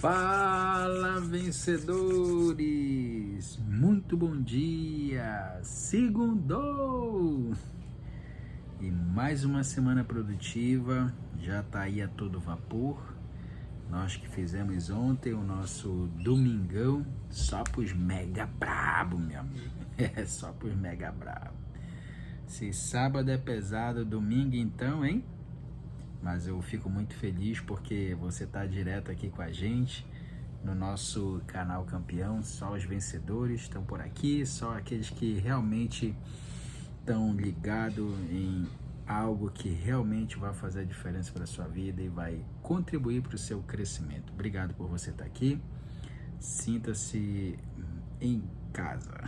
Fala, vencedores! Muito bom dia! Segundou! E mais uma semana produtiva, já tá aí a todo vapor. Nós que fizemos ontem o nosso domingão, só pros mega brabo, meu amigo. É, só pros mega brabo. Se sábado é pesado, domingo então, hein? Mas eu fico muito feliz porque você está direto aqui com a gente no nosso canal Campeão. Só os vencedores estão por aqui, só aqueles que realmente estão ligados em algo que realmente vai fazer a diferença para a sua vida e vai contribuir para o seu crescimento. Obrigado por você estar aqui. Sinta-se em casa.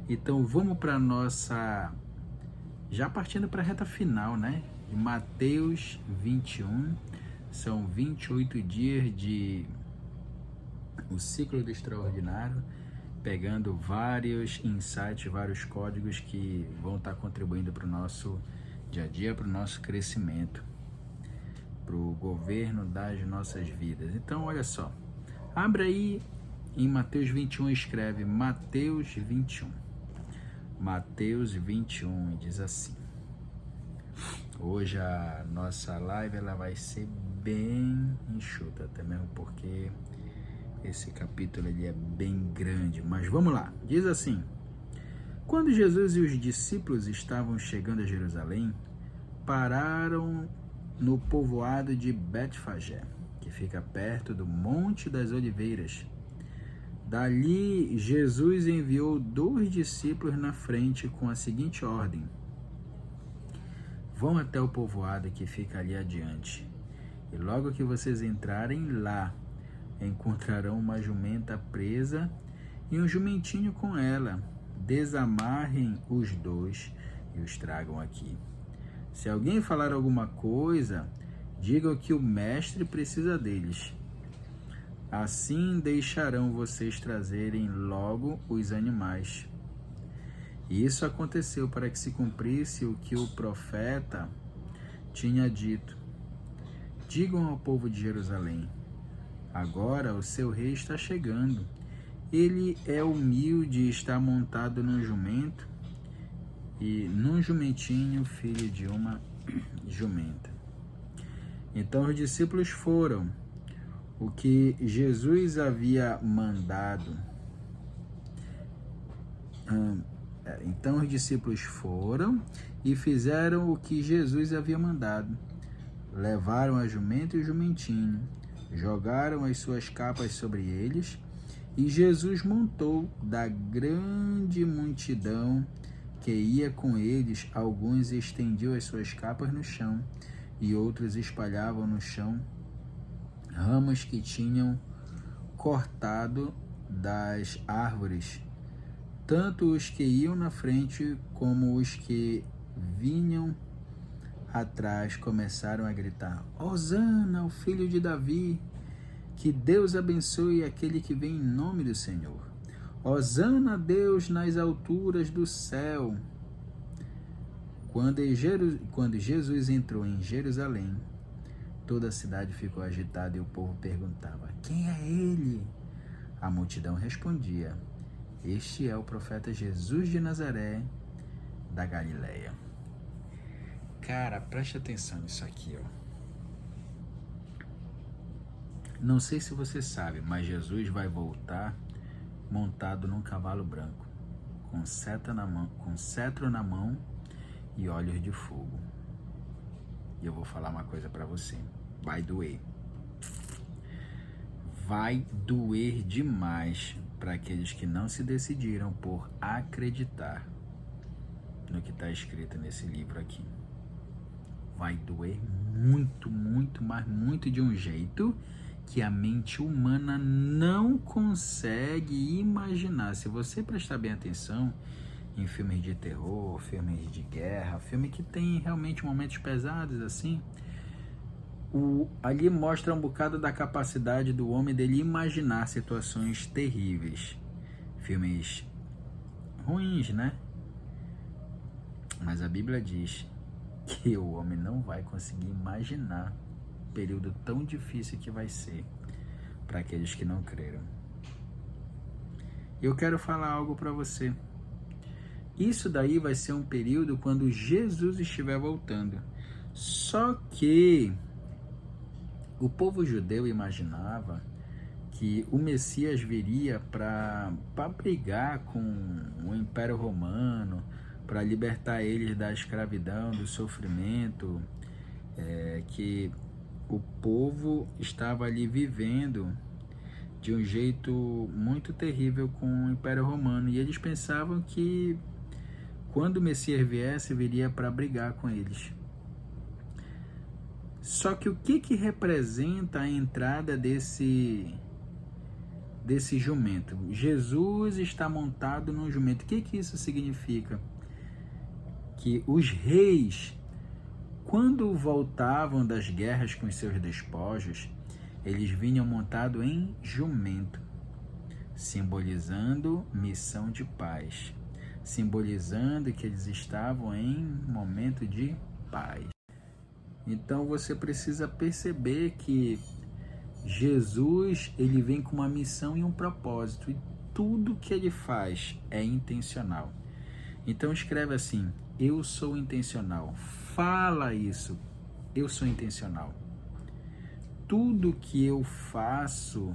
Então vamos para a nossa... Já partindo para a reta final, né? Mateus 21, são 28 dias de o ciclo do extraordinário, pegando vários insights, vários códigos que vão estar contribuindo para o nosso dia a dia, para o nosso crescimento, para o governo das nossas vidas. Então, olha só, abre aí em Mateus 21, escreve Mateus 21. Mateus 21 diz assim. Hoje a nossa live ela vai ser bem enxuta, até mesmo porque esse capítulo ele é bem grande. Mas vamos lá, diz assim: quando Jesus e os discípulos estavam chegando a Jerusalém, pararam no povoado de Betfagé, que fica perto do Monte das Oliveiras. Dali, Jesus enviou 2 discípulos na frente com a seguinte ordem: vão até o povoado que fica ali adiante, e logo que vocês entrarem lá, encontrarão uma jumenta presa e um jumentinho com ela. Desamarrem os 2 e os tragam aqui. Se alguém falar alguma coisa, digam que o mestre precisa deles. Assim deixarão vocês trazerem logo os animais. Isso aconteceu para que se cumprisse o que o profeta tinha dito. Digam ao povo de Jerusalém: agora o seu rei está chegando. Ele é humilde e está montado num jumento e num jumentinho, filho de uma jumenta. Então os discípulos foram. O que Jesus havia mandado. Então os discípulos foram e fizeram o que Jesus havia mandado. Levaram a jumenta e o jumentinho, jogaram as suas capas sobre eles, e Jesus montou. Da grande multidão que ia com eles, alguns estendiam as suas capas no chão, e outros espalhavam no chão ramos que tinham cortado das árvores. Tanto os que iam na frente como os que vinham atrás começaram a gritar: Hosana, o filho de Davi! Que Deus abençoe aquele que vem em nome do Senhor. Hosana a Deus nas alturas do céu. Quando Jesus entrou em Jerusalém, toda a cidade ficou agitada e o povo perguntava: quem é ele? A multidão respondia: este é o profeta Jesus de Nazaré, da Galileia. Cara, preste atenção nisso aqui, ó. Não sei se você sabe, mas Jesus vai voltar montado num cavalo branco, com cetro na mão e olhos de fogo. E eu vou falar uma coisa pra você. Vai doer. Vai doer demais para aqueles que não se decidiram por acreditar no que está escrito nesse livro aqui. Vai doer muito, muito, mas muito, de um jeito que a mente humana não consegue imaginar. Se você prestar bem atenção em filmes de terror, filmes de guerra, filme que tem realmente momentos pesados assim, ali mostra um bocado da capacidade do homem dele imaginar situações terríveis. Filmes ruins, né? Mas a Bíblia diz que o homem não vai conseguir imaginar o período tão difícil que vai ser para aqueles que não creram. Eu quero falar algo para você. Isso daí vai ser um período quando Jesus estiver voltando. Só que o povo judeu imaginava que o Messias viria para brigar com o Império Romano, para libertar eles da escravidão, do sofrimento, que o povo estava ali vivendo de um jeito muito terrível com o Império Romano. E eles pensavam que quando o Messias viesse, viria para brigar com eles. Só que o que representa a entrada desse jumento? Jesus está montado num jumento. O que isso significa? Que os reis, quando voltavam das guerras com os seus despojos, eles vinham montados em jumento, simbolizando missão de paz, simbolizando que eles estavam em momento de paz. Então você precisa perceber que Jesus, ele vem com uma missão e um propósito, e tudo que ele faz é intencional. Então escreve assim: eu sou intencional. Fala isso: eu sou intencional. Tudo que eu faço,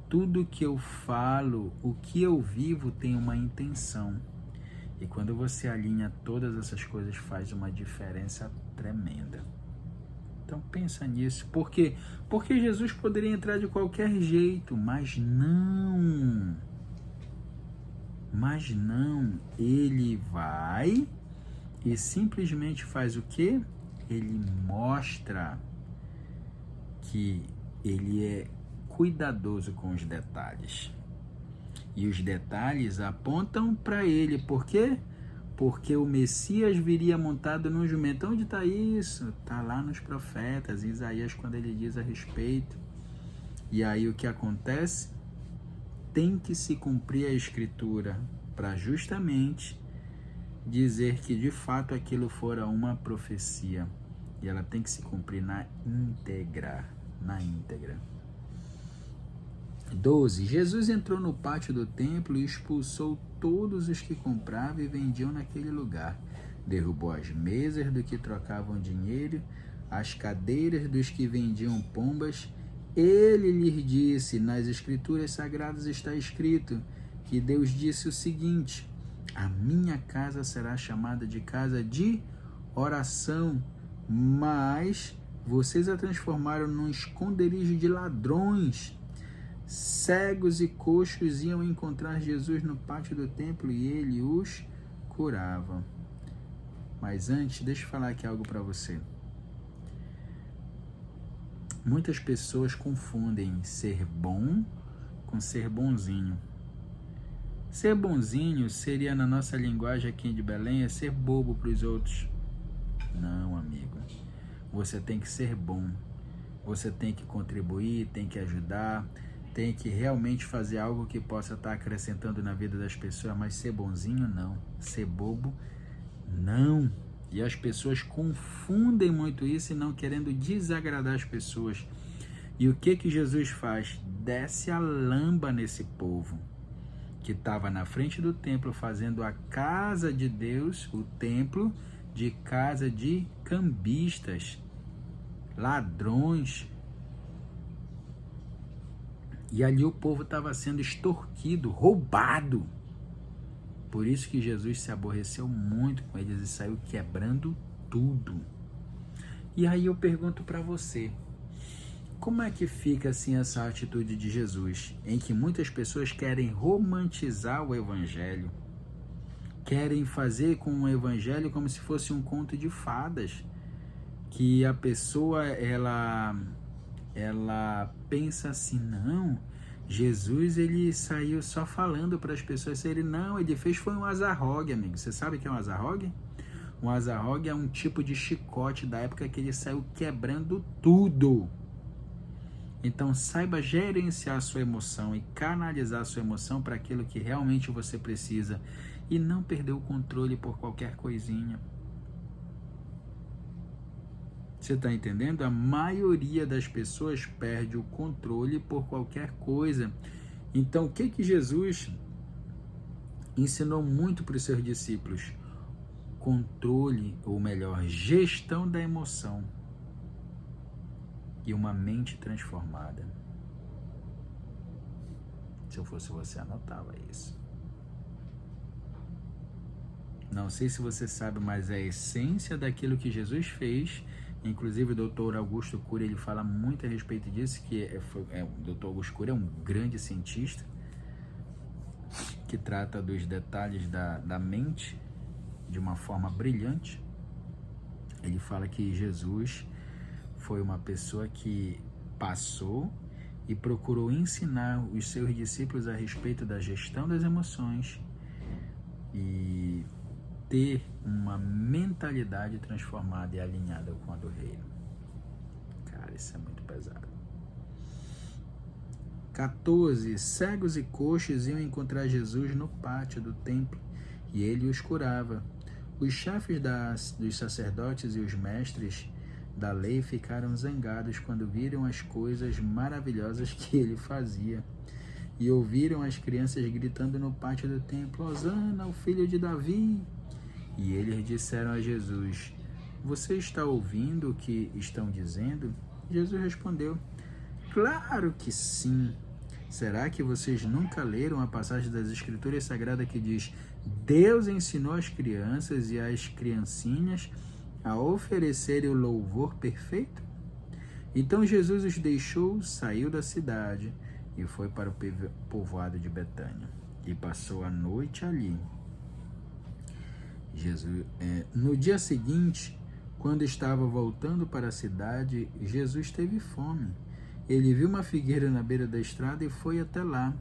tudo que eu falo, o que eu vivo tem uma intenção. E quando você alinha todas essas coisas, faz uma diferença tremenda. Então pensa nisso. Por quê? Porque Jesus poderia entrar de qualquer jeito, mas não. Mas não. Ele vai e simplesmente faz o quê? Ele mostra que ele é cuidadoso com os detalhes. E os detalhes apontam para ele. Por quê? Porque o Messias viria montado num jumento. Onde está isso? Está lá nos profetas, em Isaías, quando ele diz a respeito. E aí o que acontece? Tem que se cumprir a Escritura para justamente dizer que de fato aquilo fora uma profecia. E ela tem que se cumprir na íntegra. 12. Jesus entrou no pátio do templo e expulsou todos os que compravam e vendiam naquele lugar. Derrubou as mesas do que trocavam dinheiro, as cadeiras dos que vendiam pombas. Ele lhes disse: nas Escrituras Sagradas está escrito que Deus disse o seguinte: a minha casa será chamada de casa de oração, mas vocês a transformaram num esconderijo de ladrões. Cegos e coxos iam encontrar Jesus no pátio do templo e ele os curava. Mas antes, deixa eu falar aqui algo para você. Muitas pessoas confundem ser bom com ser bonzinho. Ser bonzinho seria, na nossa linguagem aqui de Belém, é ser bobo para os outros. Não, amigo. Você tem que ser bom. Você tem que contribuir, tem que ajudar, tem que realmente fazer algo que possa estar acrescentando na vida das pessoas, mas ser bonzinho, não. Ser bobo, não. E as pessoas confundem muito isso e não querendo desagradar as pessoas. E o que Jesus faz? Desce a lamba nesse povo que estava na frente do templo fazendo a casa de Deus, o templo, de casa de cambistas, ladrões. E ali o povo estava sendo extorquido, roubado. Por isso que Jesus se aborreceu muito com eles e saiu quebrando tudo. E aí eu pergunto para você, como é que fica assim essa atitude de Jesus, em que muitas pessoas querem romantizar o Evangelho, querem fazer com o Evangelho como se fosse um conto de fadas, que a pessoa ela pensa assim: não, Jesus ele saiu só falando para as pessoas. Ele fez foi um azarrogue, amigo. Você sabe o que é um azarrogue? Um azarrogue é um tipo de chicote da época que ele saiu quebrando tudo. Então saiba gerenciar a sua emoção e canalizar a sua emoção para aquilo que realmente você precisa e não perder o controle por qualquer coisinha. Você está entendendo? A maioria das pessoas perde o controle por qualquer coisa. Então, o que Jesus ensinou muito para os seus discípulos? Controle, ou melhor, gestão da emoção e uma mente transformada. Se eu fosse você, anotava isso. Não sei se você sabe, mas é a essência daquilo que Jesus fez. Inclusive o Dr. Augusto Cury, ele fala muito a respeito disso, que o Dr. Augusto Cury é um grande cientista que trata dos detalhes da mente de uma forma brilhante. Ele fala que Jesus foi uma pessoa que passou e procurou ensinar os seus discípulos a respeito da gestão das emoções e ter uma mentalidade transformada e alinhada com a do reino. Cara, isso é muito pesado. 14. Cegos e coxos iam encontrar Jesus no pátio do templo e ele os curava. Os chefes dos sacerdotes e os mestres da lei ficaram zangados quando viram as coisas maravilhosas que ele fazia e ouviram as crianças gritando no pátio do templo: Hosana, o filho de Davi! E eles disseram a Jesus: Você está ouvindo o que estão dizendo? Jesus respondeu: Claro que sim. Será que vocês nunca leram a passagem das Escrituras Sagradas que diz: Deus ensinou as crianças e as criancinhas a oferecerem o louvor perfeito? Então Jesus os deixou, saiu da cidade e foi para o povoado de Betânia e passou a noite ali. No dia seguinte, quando estava voltando para a cidade, Jesus teve fome. Ele viu uma figueira na beira da estrada e foi até lá,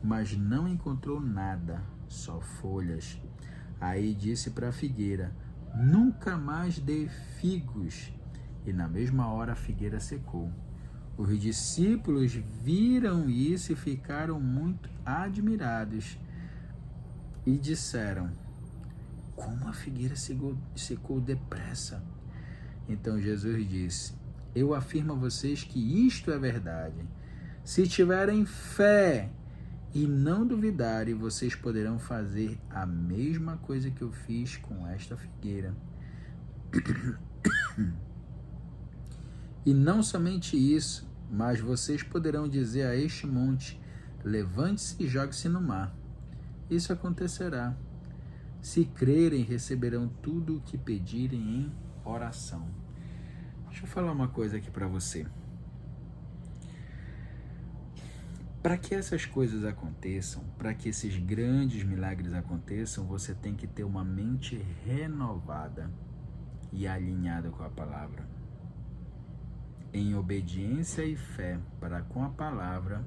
mas não encontrou nada, só folhas. Aí disse para a figueira: Nunca mais dê figos. E na mesma hora a figueira secou. Os discípulos viram isso e ficaram muito admirados e disseram: Como a figueira secou depressa? Então Jesus disse: Eu afirmo a vocês que isto é verdade. Se tiverem fé e não duvidarem, vocês poderão fazer a mesma coisa que eu fiz com esta figueira. E não somente isso, mas vocês poderão dizer a este monte: Levante-se e jogue-se no mar. Isso acontecerá. Se crerem, receberão tudo o que pedirem em oração. Deixa eu falar uma coisa aqui para você. Para que essas coisas aconteçam, para que esses grandes milagres aconteçam, você tem que ter uma mente renovada e alinhada com a palavra. Em obediência e fé para com a palavra,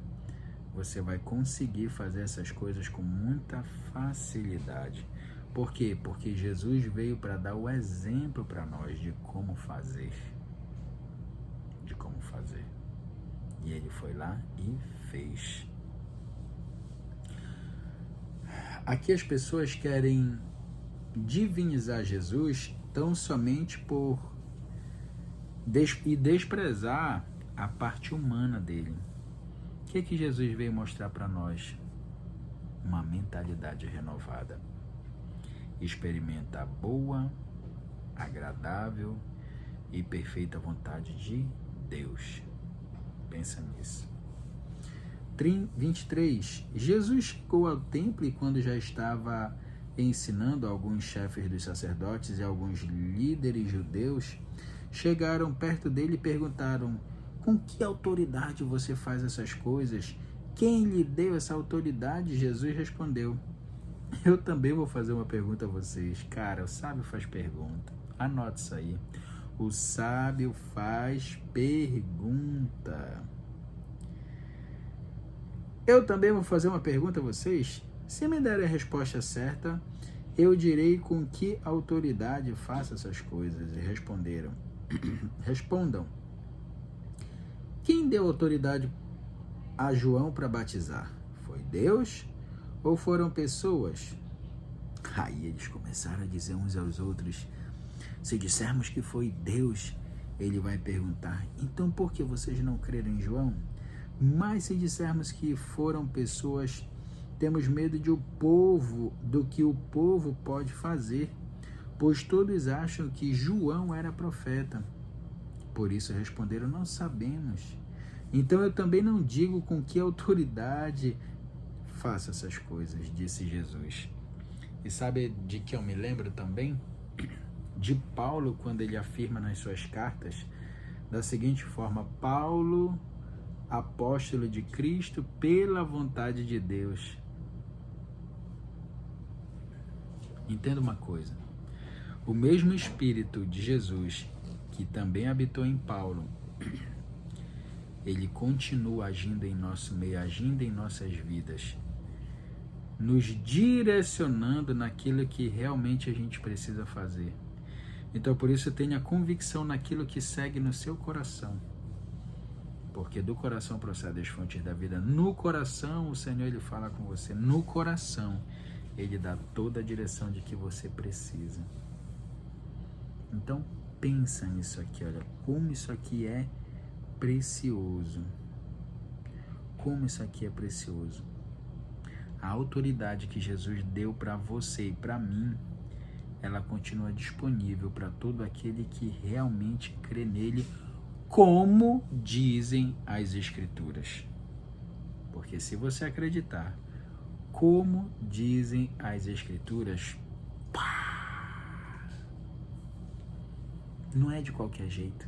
você vai conseguir fazer essas coisas com muita facilidade. Por quê? Porque Jesus veio para dar o exemplo para nós de como fazer. E ele foi lá e fez. Aqui as pessoas querem divinizar Jesus tão somente por desprezar a parte humana dele. O que Jesus veio mostrar para nós? Uma mentalidade renovada. Experimenta a boa, agradável e perfeita vontade de Deus. Pensa nisso. 23. Jesus chegou ao templo e quando já estava ensinando, alguns chefes dos sacerdotes e alguns líderes judeus chegaram perto dele e perguntaram: Com que autoridade você faz essas coisas? Quem lhe deu essa autoridade? Jesus respondeu: Eu também vou fazer uma pergunta a vocês. Cara, o sábio faz pergunta. Anote isso aí. O sábio faz pergunta. Eu também vou fazer uma pergunta a vocês. Se me derem a resposta certa, eu direi com que autoridade faço essas coisas. E responderam. Respondam. Quem deu autoridade a João para batizar? Foi Deus ou foram pessoas? Aí eles começaram a dizer uns aos outros: se dissermos que foi Deus, ele vai perguntar: então por que vocês não creram em João? Mas se dissermos que foram pessoas, temos medo do que o povo pode fazer, pois todos acham que João era profeta. Por isso responderam: não sabemos. Então eu também não digo com que autoridade faço essas coisas, disse Jesus. E sabe de que eu me lembro também? De Paulo, quando ele afirma nas suas cartas da seguinte forma: Paulo, apóstolo de Cristo, pela vontade de Deus. Entenda uma coisa: o mesmo Espírito de Jesus, que também habitou em Paulo, ele continua agindo em nosso meio, agindo em nossas vidas, nos direcionando naquilo que realmente a gente precisa fazer. Então, por isso, tenha convicção naquilo que segue no seu coração, porque do coração procedem as fontes da vida. No coração, o Senhor, ele fala com você. No coração, ele dá toda a direção de que você precisa. Então, pensa nisso aqui, olha, como isso aqui é precioso. Como isso aqui é precioso. A autoridade que Jesus deu para você e para mim, ela continua disponível para todo aquele que realmente crê nele, como dizem as Escrituras. Porque se você acreditar, como dizem as Escrituras, não é de qualquer jeito,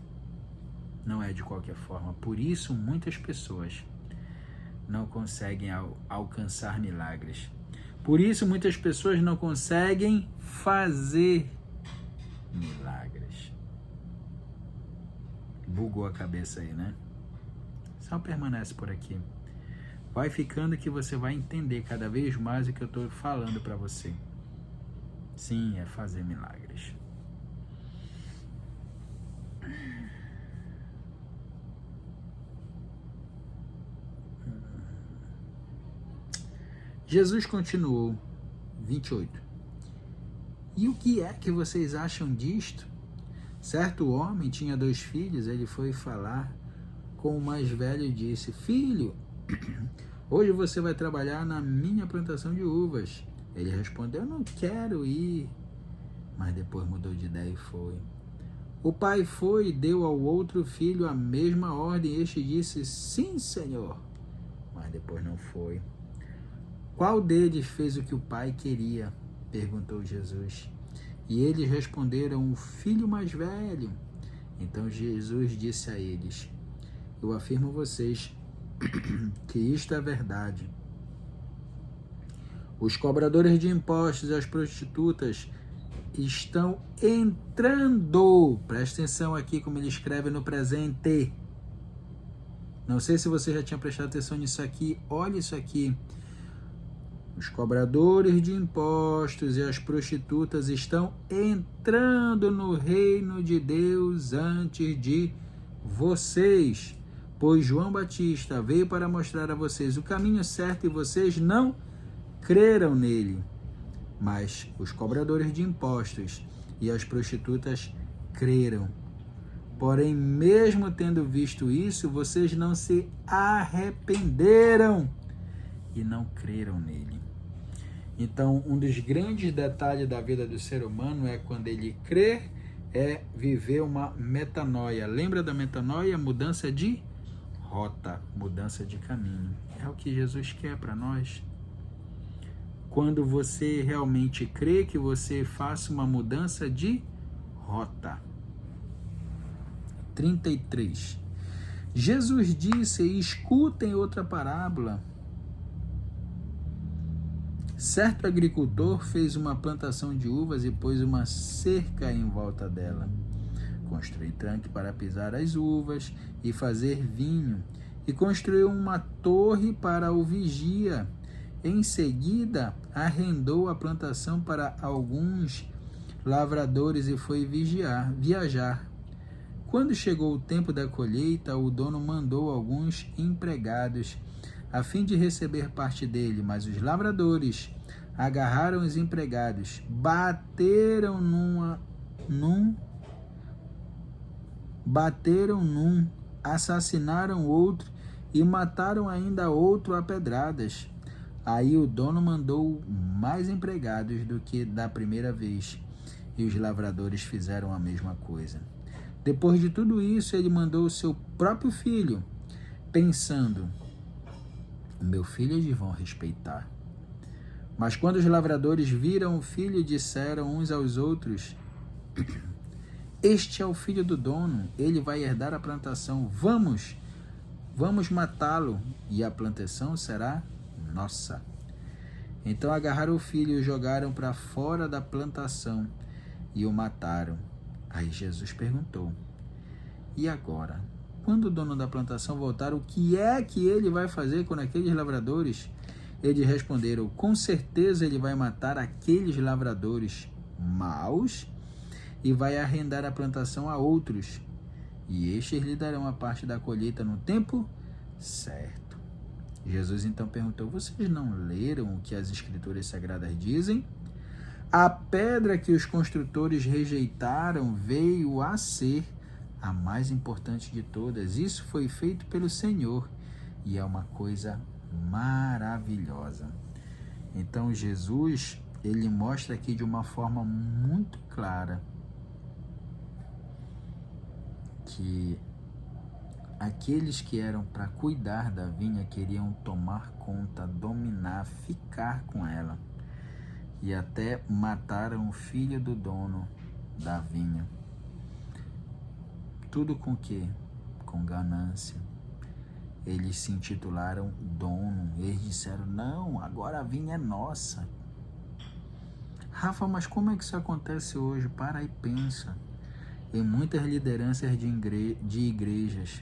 não é de qualquer forma. Por isso, muitas pessoas não conseguem alcançar milagres. Por isso, muitas pessoas não conseguem fazer milagres. Bugou a cabeça aí, né? Só permanece por aqui. Vai ficando que você vai entender cada vez mais o que eu estou falando para você. Sim, é fazer milagres. Jesus continuou, 28. E o que é que vocês acham disto? Certo homem tinha 2 filhos, ele foi falar com o mais velho e disse: filho, hoje você vai trabalhar na minha plantação de uvas. Ele respondeu: não quero ir. Mas depois mudou de ideia e foi. O pai foi e deu ao outro filho a mesma ordem. Este disse: sim, senhor. Mas depois não foi. Qual deles fez o que o pai queria? Perguntou Jesus. E eles responderam: o filho mais velho. Então Jesus disse a eles: eu afirmo a vocês que isto é verdade. Os cobradores de impostos e as prostitutas estão entrando. Presta atenção aqui como ele escreve no presente. Não sei se você já tinha prestado atenção nisso aqui. Olha isso aqui. Os cobradores de impostos e as prostitutas estão entrando no reino de Deus antes de vocês, pois João Batista veio para mostrar a vocês o caminho certo e vocês não creram nele. Mas os cobradores de impostos e as prostitutas creram. Porém, mesmo tendo visto isso, vocês não se arrependeram e não creram nele. Então, um dos grandes detalhes da vida do ser humano é quando ele crê, é viver uma metanoia. Lembra da metanoia? Mudança de rota, mudança de caminho. É o que Jesus quer para nós. Quando você realmente crê, que você faça uma mudança de rota. 33. Jesus disse: escutem outra parábola. Certo agricultor fez uma plantação de uvas e pôs uma cerca em volta dela. Construiu tanque para pisar as uvas e fazer vinho, e construiu uma torre para o vigia. Em seguida, arrendou a plantação para alguns lavradores e foi viajar. Quando chegou o tempo da colheita, o dono mandou alguns empregados a fim de receber parte dele, mas os lavradores agarraram os empregados, bateram bateram num, assassinaram outro e mataram ainda outro a pedradas. Aí o dono mandou mais empregados do que da primeira vez, e os lavradores fizeram a mesma coisa. Depois de tudo isso, ele mandou o seu próprio filho, pensando: meu filho eles vão respeitar. Mas quando os lavradores viram o filho, disseram uns aos outros: este é o filho do dono, ele vai herdar a plantação. Vamos matá-lo, e a plantação será nossa. Então agarraram o filho e o jogaram para fora da plantação e o mataram. Aí Jesus perguntou: e agora? Quando o dono da plantação voltar, o que é que ele vai fazer com aqueles lavradores? Eles responderam: com certeza ele vai matar aqueles lavradores maus e vai arrendar a plantação a outros, e estes lhe darão a parte da colheita no tempo certo. Jesus então perguntou: vocês não leram o que as Escrituras Sagradas dizem? A pedra que os construtores rejeitaram veio a ser a mais importante de todas. Isso foi feito pelo Senhor e é uma coisa maravilhosa. Então Jesus, ele mostra aqui de uma forma muito clara que aqueles que eram para cuidar da vinha queriam tomar conta, dominar, ficar com ela. E até mataram o filho do dono da vinha. Tudo com quê? Com ganância. Eles se intitularam dono. Eles disseram: não, agora a vinha é nossa. Rafa, mas como é que isso acontece hoje? Para e pensa. Em muitas lideranças de igrejas,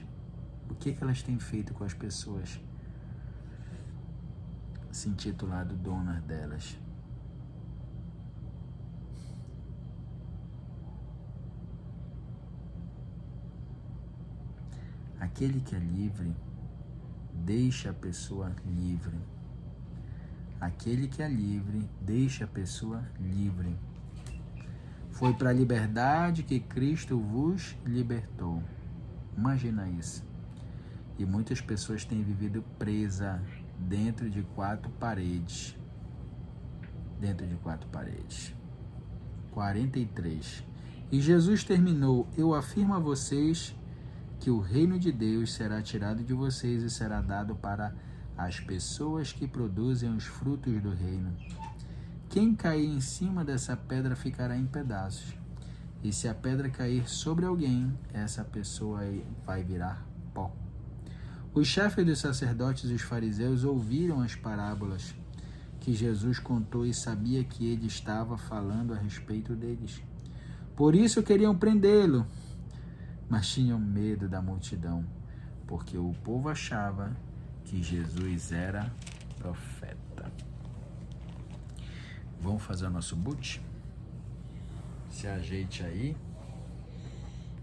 o que elas têm feito com as pessoas? Se intitulado donas delas. Aquele que é livre, deixa a pessoa livre. Aquele que é livre, deixa a pessoa livre. Foi para a liberdade que Cristo vos libertou. Imagina isso. E muitas pessoas têm vivido presa dentro de quatro paredes. Dentro de quatro paredes. 43. E Jesus terminou: eu afirmo a vocês que o reino de Deus será tirado de vocês e será dado para as pessoas que produzem os frutos do reino. Quem cair em cima dessa pedra ficará em pedaços. E se a pedra cair sobre alguém, essa pessoa vai virar pó. Os chefes dos sacerdotes e os fariseus ouviram as parábolas que Jesus contou e sabia que ele estava falando a respeito deles. Por isso queriam prendê-lo, mas tinham medo da multidão, porque o povo achava que Jesus era profeta. Vamos fazer o nosso boot? Se ajeite aí,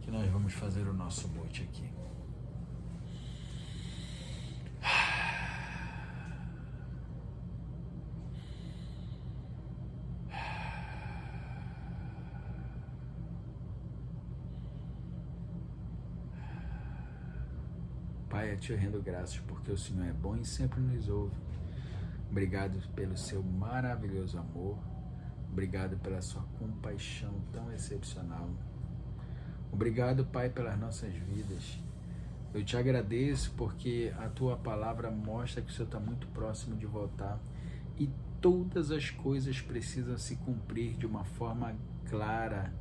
que nós vamos fazer o nosso boot aqui. Pai, eu te rendo graças porque o Senhor é bom e sempre nos ouve. Obrigado pelo seu maravilhoso amor. Obrigado pela sua compaixão tão excepcional. Obrigado, Pai, pelas nossas vidas. Eu te agradeço porque a tua palavra mostra que o Senhor está muito próximo de voltar e todas as coisas precisam se cumprir de uma forma clara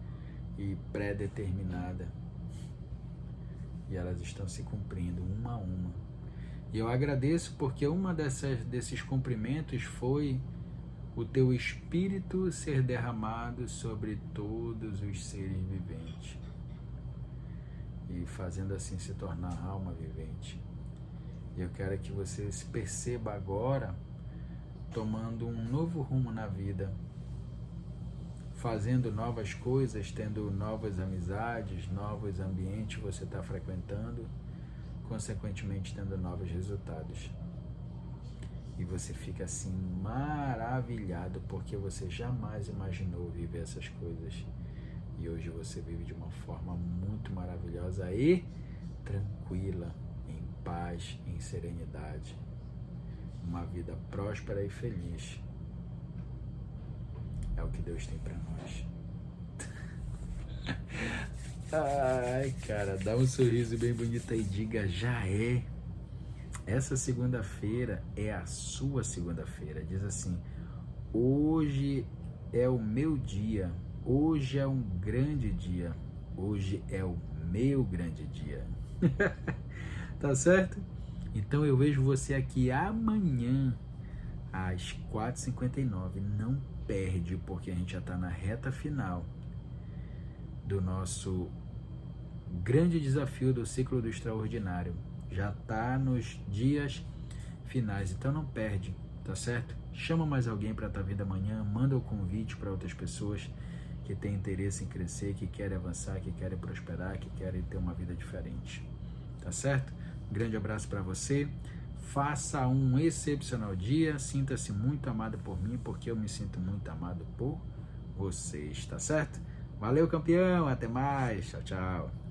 e pré-determinada. E elas estão se cumprindo uma a uma. E eu agradeço porque uma desses cumprimentos foi o teu Espírito ser derramado sobre todos os seres viventes. E fazendo assim se tornar alma vivente. E eu quero que você se perceba agora tomando um novo rumo na vida, fazendo novas coisas, tendo novas amizades, novos ambientes que você está frequentando, consequentemente tendo novos resultados. E você fica assim maravilhado porque você jamais imaginou viver essas coisas. e hoje você vive de uma forma muito maravilhosa e tranquila, em paz, em serenidade. Uma vida próspera e feliz. É o que Deus tem para nós. Ai, cara, dá um sorriso bem bonito e diga: já é. Essa segunda-feira é a sua segunda-feira. Diz assim: hoje é o meu dia. Hoje é um grande dia. Hoje é o meu grande dia. Tá certo? Então eu vejo você aqui amanhã às 4h59. Não perde, porque a gente já está na reta final do nosso grande desafio do ciclo do extraordinário. Já está nos dias finais, então não perde, tá certo? Chama mais alguém para estar vindo amanhã, manda o convite para outras pessoas que têm interesse em crescer, que querem avançar, que querem prosperar, que querem ter uma vida diferente, tá certo? Um grande abraço para você, faça um excepcional dia, sinta-se muito amado por mim, porque eu me sinto muito amado por vocês, tá certo? Valeu, campeão, até mais, tchau, tchau.